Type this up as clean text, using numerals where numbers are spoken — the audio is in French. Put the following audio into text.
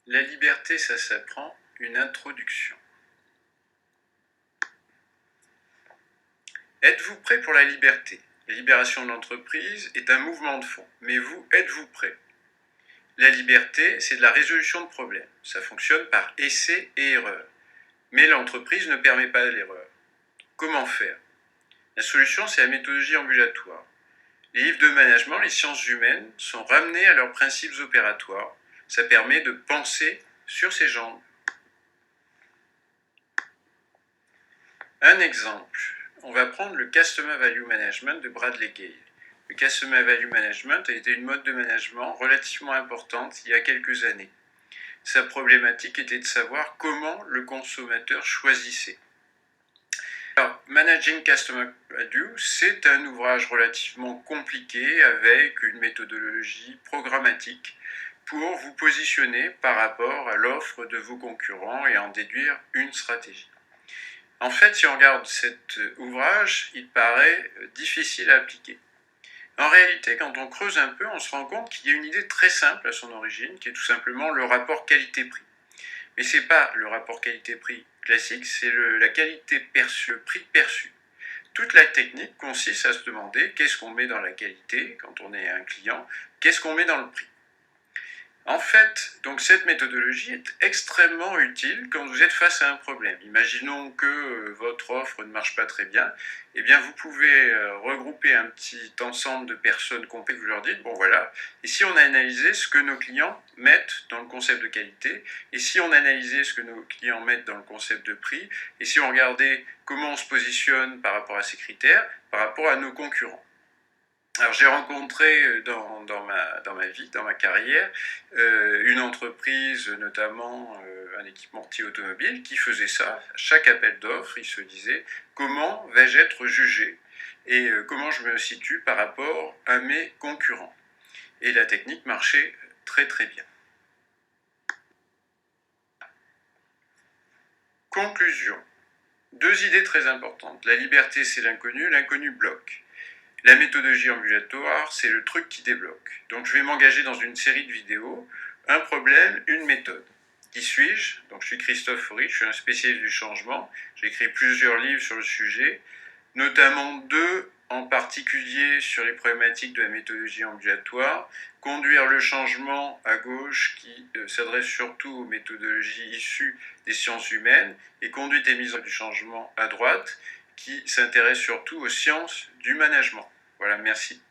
La liberté, ça s'apprend, une introduction. Êtes-vous prêt pour la liberté? La libération de l'entreprise est un mouvement de fond, mais vous, êtes-vous prêt? La liberté, c'est de la résolution de problèmes. Ça fonctionne par essai et erreur. Mais l'entreprise ne permet pas l'erreur. Comment faire? La solution, c'est la méthodologie ambulatoire. Les livres de management, les sciences humaines, sont ramenés à leurs principes opératoires. Ça permet de penser sur ses jambes. Un exemple, on va prendre le Customer Value Management de Bradley Gale. Le Customer Value Management a été une mode de management relativement importante il y a quelques années. Sa problématique était de savoir comment le consommateur choisissait. Alors, Managing Customer Value, c'est un ouvrage relativement compliqué avec une méthodologie programmatique pour vous positionner par rapport à l'offre de vos concurrents et en déduire une stratégie. En fait, si on regarde cet ouvrage, il paraît difficile à appliquer. En réalité, quand on creuse un peu, on se rend compte qu'il y a une idée très simple à son origine, qui est tout simplement le rapport qualité-prix. Mais ce n'est pas le rapport qualité-prix classique, c'est la qualité perçue, le prix perçu. Toute la technique consiste à se demander qu'est-ce qu'on met dans la qualité quand on est un client, qu'est-ce qu'on met dans le prix. En fait, donc cette méthodologie est extrêmement utile quand vous êtes face à un problème. Imaginons que votre offre ne marche pas très bien. Eh bien, vous pouvez regrouper un petit ensemble de personnes compétentes, vous leur dites, bon voilà, et si on analysait ce que nos clients mettent dans le concept de qualité, et si on analysait ce que nos clients mettent dans le concept de prix, et si on regardait comment on se positionne par rapport à ces critères, par rapport à nos concurrents. Alors j'ai rencontré dans ma vie, dans ma carrière, une entreprise, notamment un équipementier automobile, qui faisait ça. À chaque appel d'offres, il se disait comment vais-je être jugé et comment je me situe par rapport à mes concurrents. Et la technique marchait très très bien. Conclusion. Deux idées très importantes. La liberté, c'est l'inconnu, l'inconnu bloque. La méthodologie ambulatoire, c'est le truc qui débloque. Donc je vais m'engager dans une série de vidéos, un problème, une méthode. Qui suis-je? Donc je suis Christophe Faury, je suis un spécialiste du changement. J'ai écrit plusieurs livres sur le sujet, notamment deux en particulier sur les problématiques de la méthodologie ambulatoire. Conduire le changement à gauche, qui s'adresse surtout aux méthodologies issues des sciences humaines, et conduite et mise en œuvre du changement à droite, qui s'intéresse surtout aux sciences du management. Voilà, merci.